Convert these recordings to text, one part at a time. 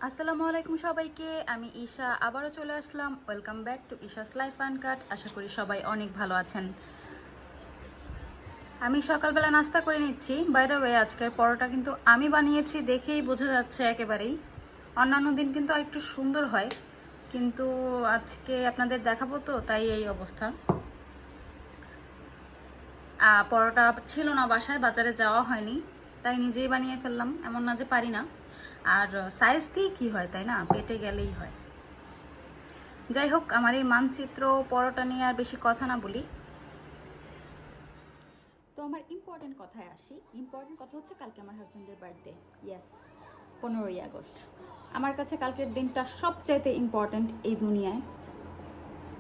আসসালামু আলাইকুম সবাইকে। আমি ঈশা আবারও চলে আসলাম। Welcome back to Isha's life uncut. আশা করি সবাই অনেক ভালো আছেন। আমি সকালবেলা নাস্তা করে নিচ্ছি। বাই দ্য ওয়ে, আজকের পরোটা কিন্তু আমি বানিয়েছি, দেখেই বোঝা যাচ্ছে একেবারেই। অন্যান্য দিন কিন্তু আরেকটু সুন্দর হয়, কিন্তু আজকে আপনাদের দেখাবো তো, তাই এই অবস্থা। পরোটা ছিল না বাসায়, বাজারে যাওয়া হয়নি, তাই নিজেই বানিয়ে ফেললাম। এমন না যে পারি না, আর সাইজ দিয়ে কি হয়, তাই না, পেটে গেলেই হয়। যাই হোক, আমার এই মানচিত্র পরোটা নিয়ে আর বেশি কথা না বলি। তো আমার ইম্পর্টেন্ট কথায় আসি। ইম্পর্টেন্ট কথা হচ্ছে, কালকে আমার হাজব্যান্ডের বার্থডে। Yes, 15ই August. আমার কাছে কালকের দিনটা সবচাইতে ইম্পর্টেন্ট এই দুনিয়ায়,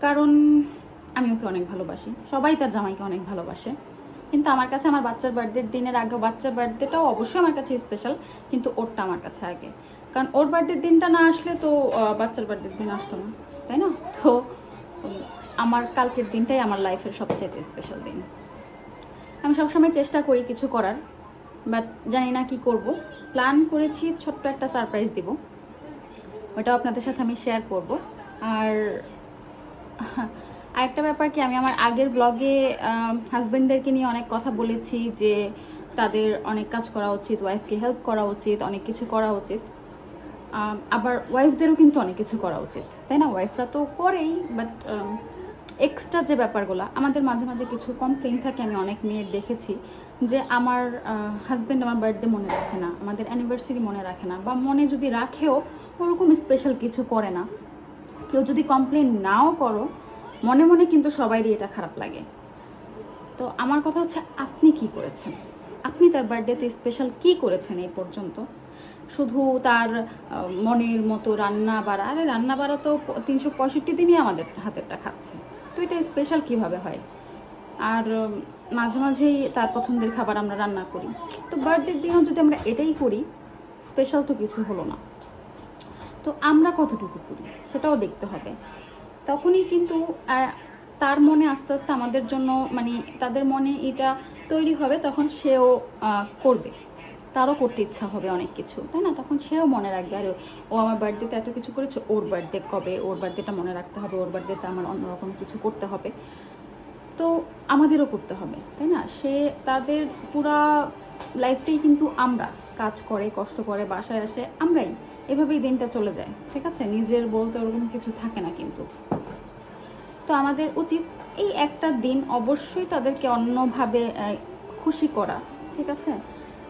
কারণ আমি ওকে অনেক ভালোবাসি, সবাই তার জামাইকে অনেক ভালোবাসে, কিন্তু আমার কাছে আমার বাচ্চার বার্থডের দিনের আগে, বাচ্চার বার্থডেটাও অবশ্যই আমার কাছে স্পেশাল, কিন্তু ওরটা আমার কাছে আগে। কারণ ওর বার্থডের দিনটা না আসলে তো বাচ্চার বার্থডের দিন আসতো না, তাই না? তো আমার কালকের দিনটাই আমার লাইফের সবচেয়ে স্পেশাল দিন। আমি সবসময় চেষ্টা করি কিছু করার, বাট জানি না কি করব। প্ল্যান করেছি ছোট্ট একটা সারপ্রাইজ দিব, ওটাও আপনাদের সাথে আমি শেয়ার করব। আর আরেকটা ব্যাপার কি, আমি আমার আগের ব্লগে হাজব্যান্ডদেরকে নিয়ে অনেক কথা বলেছি যে তাদের অনেক কাজ করা উচিত, ওয়াইফকে হেল্প করা উচিত, অনেক কিছু করা উচিত। আবার ওয়াইফদেরও কিন্তু অনেক কিছু করা উচিত, তাই না? ওয়াইফরা তো করেই, বাট এক্সট্রা যে ব্যাপারগুলো আমাদের মাঝে মাঝে কিছু কমপ্লেন থাকে। আমি অনেক মেয়ের দেখেছি যে আমার হাজব্যান্ড আমার বার্থডে মনে রাখে না, আমাদের অ্যানিভার্সারি মনে রাখে না, বা মনে যদি রাখেও ওরকম স্পেশাল কিছু করে না। কেউ যদি কমপ্লেন নাও করো, মনে মনে কিন্তু সবারই এটা খারাপ লাগে। তো আমার কথা হচ্ছে, আপনি কি করেছেন? আপনি তার বার্থডেতে স্পেশাল কি করেছেন এই পর্যন্ত? শুধু তার মনের মতো রান্না বাড়া? আরে রান্না বাড়া তো 365 দিনই আমাদের হাতেরটা খাচ্ছে, তো এটা স্পেশাল কিভাবে হয়? আর মাঝে মাঝেই তার পছন্দের খাবার আমরা রান্না করি, তো বার্থডের দিনও যদি আমরা এটাই করি, স্পেশাল তো কিছু হলো না। তো আমরা কতটুকু করি সেটাও দেখতে হবে। তখনই কিন্তু তার মনে আস্তে আস্তে আমাদের জন্য, মানে তাদের মনে এটা তৈরি হবে, তখন সেও করবে, তারও করতে ইচ্ছা হবে অনেক কিছু, তাই না? তখন সেও মনে রাখবে, আরে ও আমার বার্থডেতে এত কিছু করেছে, ওর বার্থডে কবে, ওর বার্থডেটা মনে রাখতে হবে, ওর বার্থডেতে আমার অন্যরকম কিছু করতে হবে। তো আমাদেরও করতে হবে, তাই না? তাদের পুরা লাইফটাই কিন্তু আমরা, কাজ করে কষ্ট করে বাসায় আসে আমরাই, এভাবেই দিনটা চলে যায়, ঠিক আছে? নিজের বলতে ওরকম কিছু থাকে না কিন্তু। তো আমাদের উচিত এই একটা দিন অবশ্যই তাদেরকে অন্যভাবে খুশি করা, ঠিক আছে?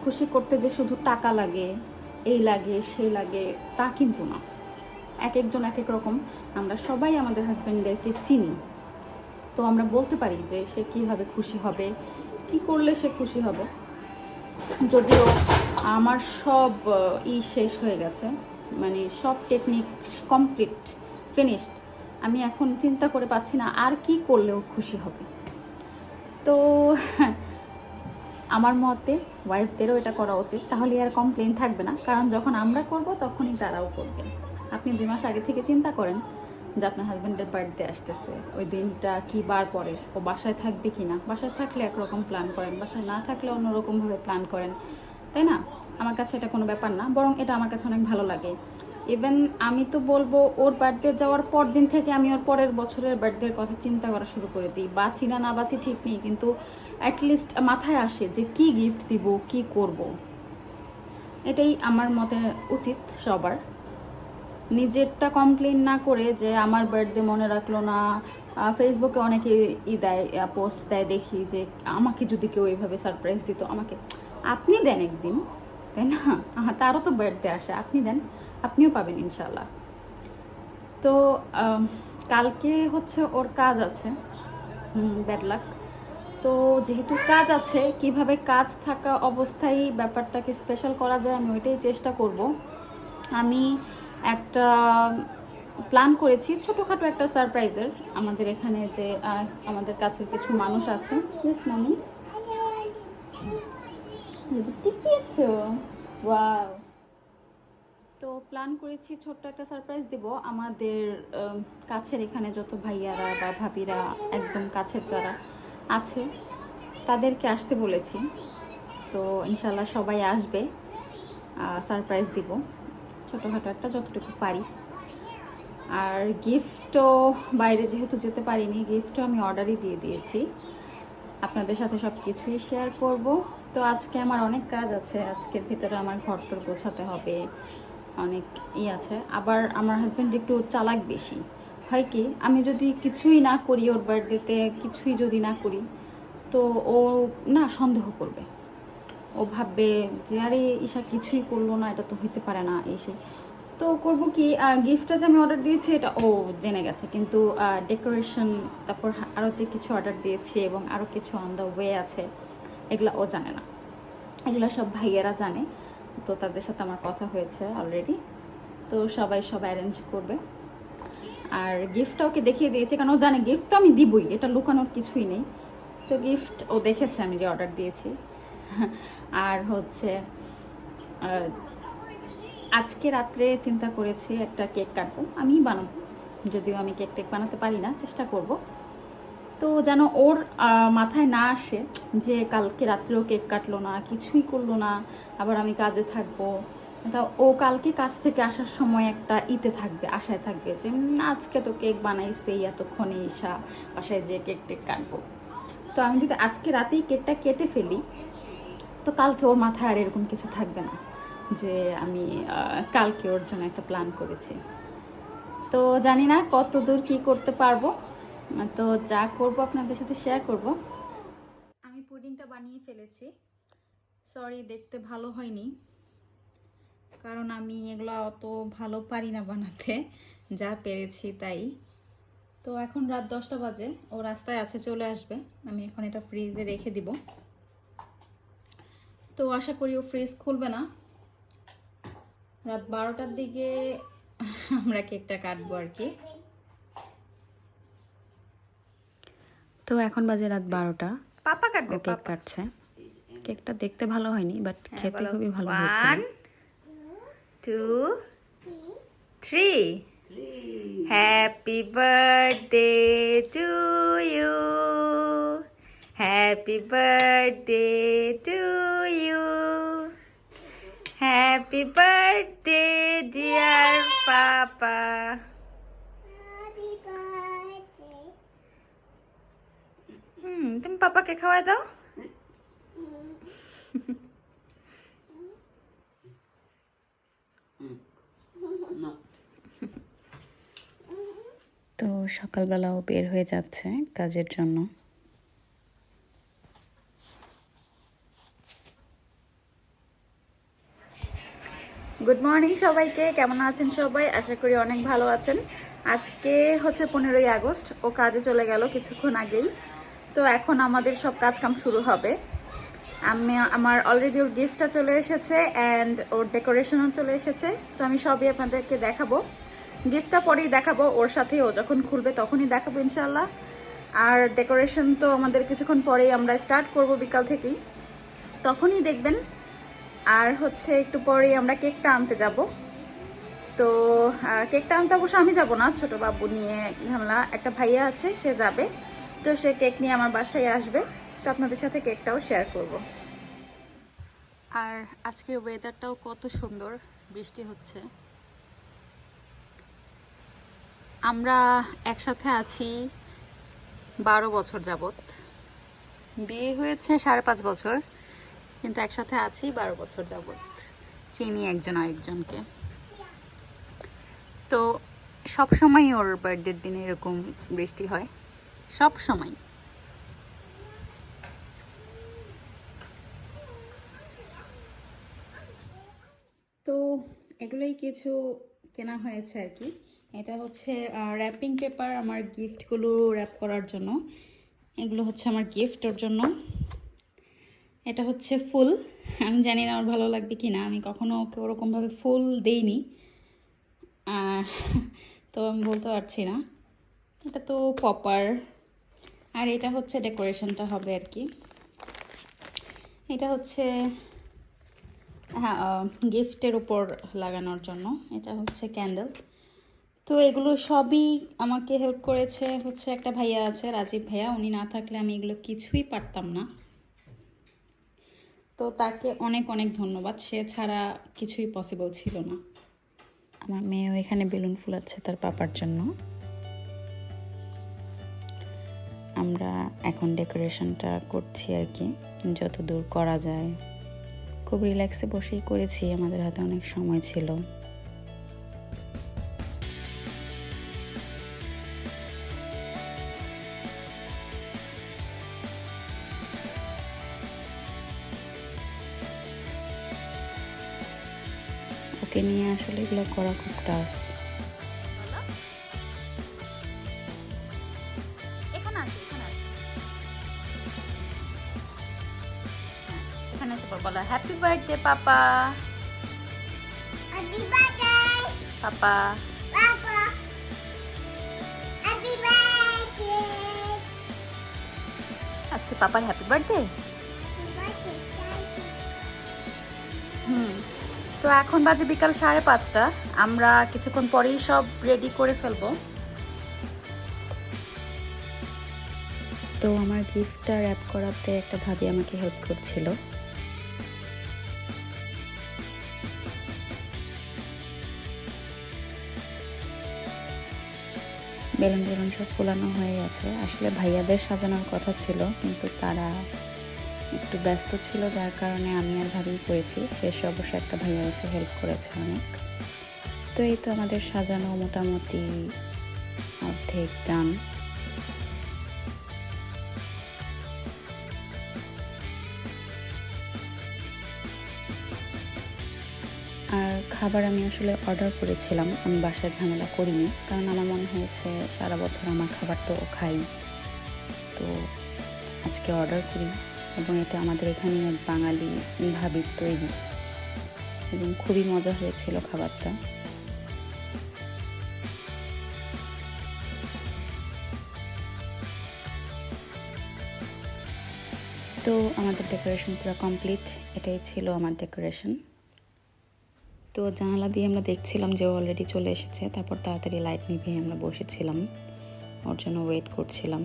খুশি করতে যে শুধু টাকা লাগে, এই লাগে সেই লাগে, তা কিন্তু না। এক একজন এক এক রকম। আমরা সবাই আমাদের হাজব্যান্ডদেরকে চিনি, তো আমরা বলতে পারি যে সে কিভাবে খুশি হবে, কি করলে সে খুশি হবে। যদিও আমার সব শেষ হয়ে গেছে, মানে সব টেকনিক কমপ্লিট, ফিনিশড। আমি এখন চিন্তা করে পাচ্ছি না আর কি করলেও খুশি হবে। তো আমার মতে ওয়াইফদেরও এটা করা উচিত, তাহলে আর কমপ্লেন থাকবে না, কারণ যখন আমরা করব তখনই তারাও করবে। আপনি 2 মাস আগে থেকে চিন্তা করেন যে আপনার হাজব্যান্ডের বার্থডে আসতেছে, ওই দিনটা কি বার পরে, ও বাসায় থাকবে কি না। বাসায় থাকলে একরকম প্ল্যান করেন, বাসায় না থাকলে অন্যরকমভাবে প্ল্যান করেন, তাই না? আমার কাছে এটা কোনো ব্যাপার না, বরং এটা আমার কাছে অনেক ভালো লাগে। ইভেন আমি তো বলবো, ওর বার্থডে যাওয়ার পর দিন থেকে আমি ওর পরের বছরের বার্থডের কথা চিন্তা করা শুরু করে দিই। বাঁচি না বাঁচি ঠিক নেই, কিন্তু অ্যাটলিস্ট মাথায় আসে যে কি গিফট দিব, কি করব। এটাই আমার মতে উচিত সবার। নিজেরটা কমপ্লেন না করে যে আমার বার্থডে মনে রাখলো না। ফেসবুকে অনেকে দেয়, পোস্ট দেয়, দেখি যে আমাকে যদি কেউ এইভাবে সারপ্রাইজ দিত, আমাকে। আপনি দেন একদিন, তাই না? তারও তো বার্থডে আসে, আপনি দেন, আপনিও পাবেন ইনশাল্লাহ। তো কালকে হচ্ছে ওর কাজ আছে, ব্যাড লাক। তো যেহেতু কাজ আছে, কিভাবে কাজ থাকা অবস্থায় ব্যাপারটাকে স্পেশাল করা যায় আমি ওইটাই চেষ্টা করব। আমি একটা প্ল্যান করেছি ছোটোখাটো একটা সারপ্রাইজের। আমাদের এখানে যে আমাদের কাছের কিছু মানুষ আছে। ইয়েস মামি, লিপস্টিক দিয়েছো, ওয়াও। তো প্ল্যান করেছি ছোট্ট একটা সারপ্রাইজ দিব আমাদের কাছের এখানে যত ভাইয়ারা বা ভাবিরা, একদম কাছের যারা আছে তাদেরকে আসতে বলেছি। তো ইনশাল্লাহ সবাই আসবে, সারপ্রাইজ দিব। ছোটোখাটো একটা, যতটুকু পারি। আর গিফটও বাইরে যেহেতু যেতে পারিনি, গিফটও আমি অর্ডারই দিয়ে দিয়েছি। আপনাদের সাথে সব কিছুই শেয়ার করব। তো আজকে আমার অনেক কাজ আছে, আজকের ভিতরে আমার ঘরটর গোছাতে হবে, অনেক আছে। আবার আমার হাজব্যান্ড একটু চালাক বেশি, হয় কি আমি যদি কিছুই না করি, ওর বার্থডেতে কিছুই যদি না করি, তো ও না সন্দেহ করবে। ও ভাববে যে আরে ঈশা কিছুই করলো না, এটা তো হইতে পারে না এসে। তো করবো কি, গিফটটা যে আমি অর্ডার দিয়েছি এটা ও জেনে গেছে, কিন্তু ডেকোরেশন, তারপর আরও যে কিছু অর্ডার দিয়েছি এবং আরও কিছু অন দ্য ওয়ে আছে, এগুলো ও জানে না। এগুলো সব ভাইয়েরা জানে। তো তাদের সাথে আমার কথা হয়েছে অলরেডি, তো সবাই সব অ্যারেঞ্জ করবে। আর গিফটটা ওকে দেখিয়ে দিয়েছি, কারণ ও জানে গিফট তো আমি দিবই, এটা লুকানোর কিছুই নেই। তো গিফট ও দেখেছে আমি যে অর্ডার দিয়েছি। আর হচ্ছে আজকে রাত্রে চিন্তা করেছি একটা কেক কাটবো, আমিই বানাবো, যদিও আমি কেক টেক বানাতে পারি না, চেষ্টা করব। তো যেন ওর মাথায় না আসে যে কালকে রাত্রেও কেক কাটলো না, কিছুই করলো না, আবার আমি কাজে থাকবো। তা ও কালকে কাজ থেকে আসার সময় একটা ইতে থাকবে, আশায় থাকবে যে আজকে তো কেক বানাইছে এতক্ষণে ঈশা, বাসায় যেয়ে কেক টেক কাটবো। তো আমি যদি আজকে রাতেই কেকটা কেটে ফেলি, তো কালকে ওর মাথায় আর এরকম কিছু থাকবে না যে আমি কালকে ওর জন্য একটা প্ল্যান করেছি। তো জানি না কত দূর কী করতে পারবো, তো যা করব আপনাদের সাথে শেয়ার করব। আমি পুডিংটা বানিয়ে ফেলেছি। সরি দেখতে ভালো হয়নি, কারণ আমি এগুলো অত ভালো পারি না বানাতে, যা পেরেছি তাই। তো এখন রাত 10টা বাজে, ও রাস্তায় আছে, চলে আসবে। আমি এখন এটা ফ্রিজে রেখে দিব। তো আশা করি ও ফ্রিজ খুলবে না। রাত 12টার দিকে আমরা কেকটা কাটবো আর কি। তো এখন বাজে রাত 12টা, পাপা কাটবে, কেক কাটছে। কেকটা দেখতে ভালো হয়নি, বাট খেতে খুবই ভালো হয়েছে। 1 2 3 happy birthday to you, happy birthday to you, happy birthday dear papa. তুমি পাপাকে খাওয়াই দাও। তো সকালবেলাও বের হয়ে যাচ্ছে কাজের জন্য। গুড মর্নিং সবাইকে, কেমন আছেন সবাই? আশা করি অনেক ভালো আছেন। আজকে হচ্ছে 15ই আগস্ট, ও কাজে চলে গেল কিছুক্ষণ আগেই। তো এখন আমাদের সব কাজকাম শুরু হবে। আমার অলরেডি ওর গিফটটা চলে এসেছে অ্যান্ড ওর ডেকোরেশনও চলে এসেছে। তো আমি সবই আপনাদেরকে দেখাবো, গিফটটা পরেই দেখাবো, ওর সাথে ও যখন খুলবে তখনই দেখাবো ইনশাল্লাহ। আর ডেকোরেশন তো আমাদের কিছুক্ষণ পরেই আমরা স্টার্ট করব, বিকাল থেকেই, তখনই দেখবেন। আর হচ্ছে একটু পরেই আমরা কেকটা আনতে যাব। তো কেকটা আনতে অবশ্য আমি যাব না, ছোট বাবু নিয়ে ঝামেলা, একটা ভাইয়া আছে সে যাবে। তো সে কেক নিয়ে আমার বাসায় আসবে, তো আপনাদের সাথে কেকটাও শেয়ার করব। আর আজকের ওয়েদারটাও কত সুন্দর, বৃষ্টি হচ্ছে। আমরা একসাথে আছি 12 বছর যাবত, বিয়ে হয়েছে 5.5 বছর, কিন্তু একসাথে আছি 12 বছর যাবত, চিনি একজন আরেকজনকে। তো সব সময় ওর বার্থডের দিনে এরকম বৃষ্টি হয়, সব সময়। তো এগুলোই কিছু কেনা হয়েছে আর কি। এটা হচ্ছে র্যাপিং পেপার, আমার গিফটগুলো র্যাপ করার জন্য। এগুলো হচ্ছে আমার গিফট ওর জন্য। এটা হচ্ছে ফুল, আমি জানি না ওর ভালো লাগবে কি না, আমি কখনো ওকে ওরকমভাবে ফুল দেইনি, তো আমি বলতে পারছি না। এটা তো পপার। আর এটা হচ্ছে ডেকোরেশনটা হবে আর কি। এটা হচ্ছে হ্যাঁ গিফটের উপর লাগানোর জন্য। এটা হচ্ছে ক্যান্ডেল। তো এগুলো সবই আমাকে হেল্প করেছে হচ্ছে একটা ভাইয়া আছে, রাজীব ভাইয়া। উনি না থাকলে আমি এগুলো কিছুই পারতাম না। তো তাকে অনেক অনেক ধন্যবাদ, সে ছাড়া কিছুই পসিবল ছিল না। আমার মেয়েও এখানে বেলুন ফুলাচ্ছে তার পাপার জন্য। আমরা এখন ডেকোরেশনটা করছি আর কি, যত দূর করা যায়। খুব রিল্যাক্সে বসেই করেছি, আমাদের হাতে অনেক সময় ছিল। ওকে নিয়ে আসলে এগুলো করা খুব টাফ। বলো হ্যাপি বার্থডে পাপা। Happy birthday, পাপা Papa. Happy birthday. আজকে পাপার happy birthday. Happy birthday, thank you. তো এখন বাজে বিকাল 5:30। আমরা কিছুক্ষণ পরেই সব রেডি করে ফেলবো। তো আমার গিফটটা র্যাপ করাতে একটা ভাবি আমাকে হেল্প করছিল। বেলুন বেলুন সব ফুলানো হয়ে গেছে। আসলে ভাইয়াদের সাজানোর কথা ছিল, কিন্তু তারা একটু ব্যস্ত ছিল, যার কারণে আমি আর ভাবেই করেছি। শেষে অবশ্য একটা ভাইয়া এসে হেল্প করেছে অনেক। তো এই তো আমাদের সাজানো মোটামুটি অর্ধেক ডান। আর খাবার আমি আসলে অর্ডার করেছিলাম, আমি বাসায় ঝামেলা করিনি, কারণ আমার মনে হয়েছে সারা বছর আমার খাবার তো খাই, তো আজকে অর্ডার করি। এবং এটা আমাদের এখানে এক বাঙালি ভাবির তৈরি, এবং খুবই মজা হয়েছিল খাবারটা। তো আমাদের ডেকোরেশন পুরো কমপ্লিট। এটাই ছিল আমার ডেকোরেশন। তো জানালা দিয়ে আমরা দেখছিলাম যে ও অলরেডি চলে এসেছে। তারপর তাড়াতাড়ি লাইট নিভিয়ে আমরা বসেছিলাম, ওর জন্য ওয়েট করছিলাম।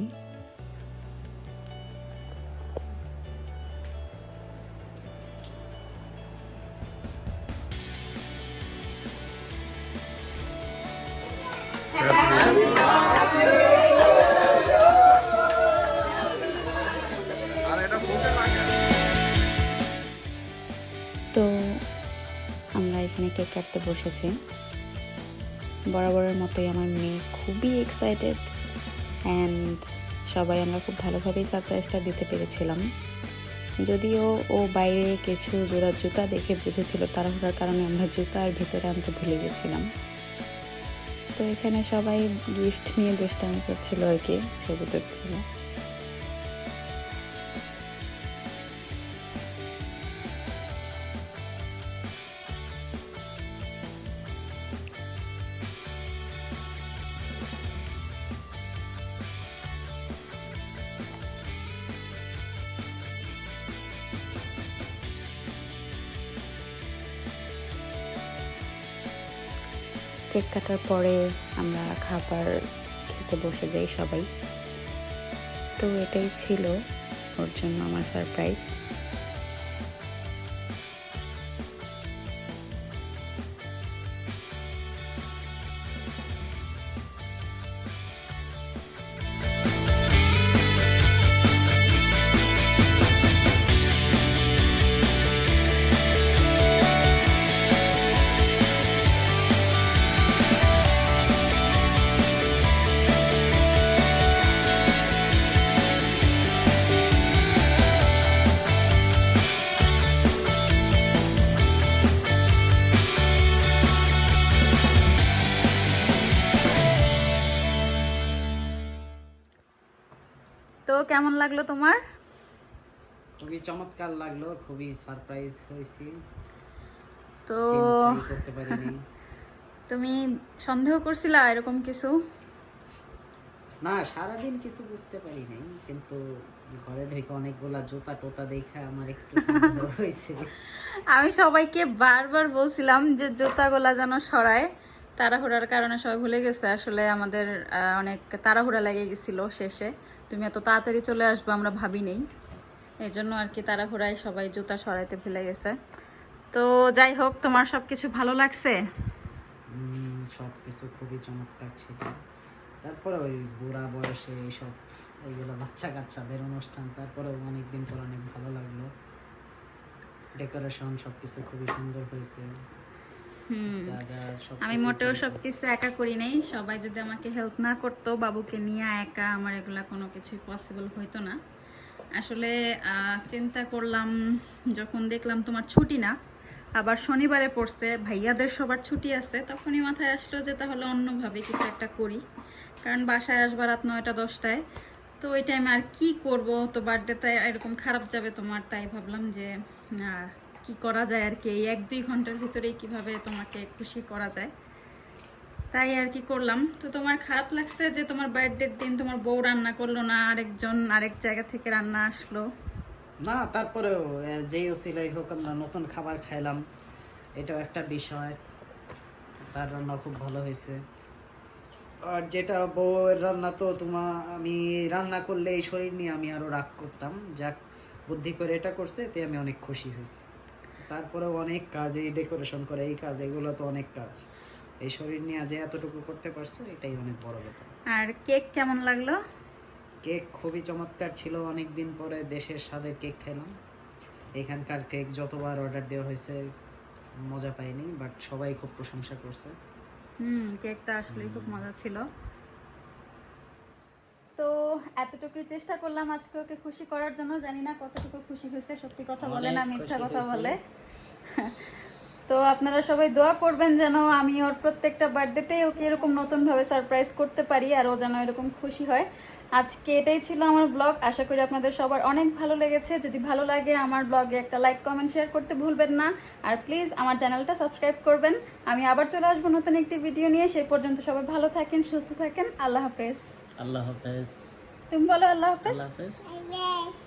তো আমরা এখানে কেক কাটতে বসেছি। বরাবরের মতোই আমার মেয়ে খুবই এক্সাইটেড, অ্যান্ড সবাই আমরা খুব ভালোভাবেই সারপ্রাইজটা দিতে পেরেছিলাম। যদিও ও বাইরে কিছু জোড়া জুতা দেখে বুঝেছিল, তাড়াহুড়ার কারণে আমরা জুতা আর ভিতরে আনতে ভুলে গেছিলাম। তো এখানে সবাই গিফট নিয়ে দুষ্টামি করছিল আর কি, ছবি তুলছিল। কেক কাটার পরে আমরা খাবার খেতে বসে যাই সবাই। তো এটাই ছিল ওর জন্য আমার সারপ্রাইজ। তো কেমন লাগলো তোমার? খুবই চমৎকার লাগলো, খুবই সারপ্রাইজ হয়েছি, তো চিন্তাই করতে পারিনি। তুমি সন্দেহ করছিলা এরকম কিছু? না, সারাদিন কিছু বুঝতে পারি নাই, কিন্তু ঘরে ঢুকে অনেকগুলা জুতা টোতা দেখে আমার একটু সন্দেহ হয়েছে। আমি সবাইকে বারবার বলছিলাম যে জুতাগুলা যেন সরায়, তাড়াহুড়ার কারণে সবাই ভুলে গেছে। আসলে আমাদের অনেক তাড়াহুড়া লেগে গেছিল শেষে, তুমি এত তাড়াতাড়ি চলে আসবে আমরা ভাবি নেই, এই জন্য আর কি তাড়াহুড়ায় সবাই জুতা সরাইতে ভুলে গেছে। তো যাই হোক, তোমার সবকিছু ভালো লাগছে? সব কিছু খুবই চমৎকার ছিল। তারপরে ওই বুড়া বয়সে এইসব এইগুলো বাচ্চা কাচ্চাদের অনুষ্ঠান, তারপরেও অনেকদিন পর অনেক ভালো লাগলো। ডেকোরেশন সব কিছু খুবই সুন্দর হয়েছে। যা যা আমি মোটেও সবকিছু একা করি নাই, সবাই যদি আমাকে হেল্প না করতো, বাবুকে নিয়ে একা আমার এগুলা কোনো কিছুই পসিবল হইতো না। আসলে চিন্তা করলাম, যখন দেখলাম তোমার ছুটি না, আবার শনিবারে পড়ছে, ভাইয়াদের সবার ছুটি আছে, তখনই মাথায় আসলো যে তাহলে অন্যভাবে কিছু একটা করি। কারণ বাসায় আসবার রাত 9টা-10টায়, তো ওই টাইমে আর কি করব, তো বার্থডেতে এরকম খারাপ যাবে তোমার, তাই ভাবলাম যে কি করা যায় আর কি, এই 1-2 ঘন্টার ভিতরেই কিভাবে তোমাকে খুশি করা যায়, তাই আর কি করলাম। তো তোমার খারাপ লাগছে যে তোমার বার্থডের দিন তোমার বউ রান্না করলো না, আরেকজন আরেক জায়গা থেকে রান্না আসলো? না, তারপরেও যেই ওসিলাই হোক আমরা নতুন খাবার খাইলাম, এটাও একটা বিষয়। তার রান্না খুব ভালো হয়েছে। আর যেটা বউয়ের রান্না, তো আমি রান্না করলে এই শরীর নিয়ে আমি আরো রাগ করতাম, যাক বুদ্ধি করে এটা করছে, এতে আমি অনেক খুশি হয়েছি। তারপরেও অনেক কাজ, এই ডেকোরেশন করে এই কাজ, এগুলো তো অনেক কাজ, এই শরীর নিয়ে যে এতটুকু করতে পারছো এটাই অনেক বড় ব্যাপার। আর কেক কেমন লাগলো? কেক খুবই চমৎকার ছিল। অনেক দিন পরে দেশের স্বাদের কেক খেলাম। এখানকার কেক যতবার অর্ডার দেওয়া হয়েছে মজা পাইনি, বাট সবাই খুব প্রশংসা করছে। কেকটা আসলে খুব মজা ছিল। তো এতটুকুই চেষ্টা করলাম আজকে ওকে খুশি করার জন্য, জানি না কতটুকু খুশি হয়েছে, সত্যি কথা বলে না মিথ্যা কথা বলে। তো আপনারা সবাই দোয়া করবেন যেন আমি ওর প্রত্যেকটা বার্থডেতেই ওকে এরকম নতুনভাবে সারপ্রাইজ করতে পারি, আর ও যেন এরকম খুশি হয়। আজকে এটাই ছিল আমার ব্লগ। আশা করি আপনাদের সবার অনেক ভালো লেগেছে। যদি ভালো লাগে আমার ব্লগে একটা লাইক, কমেন্ট, শেয়ার করতে ভুলবেন না। আর প্লিজ আমার চ্যানেলটা সাবস্ক্রাইব করবেন। আমি আবার চলে আসবো নতুন একটি ভিডিও নিয়ে। সেই পর্যন্ত সবাই ভালো থাকেন, সুস্থ থাকেন। আল্লাহ হাফেজ। আল্লাহ হাফেজ। তুমি বলো আল্লাহ হাফেজ। আল্লাহ হাফেজ। Yes.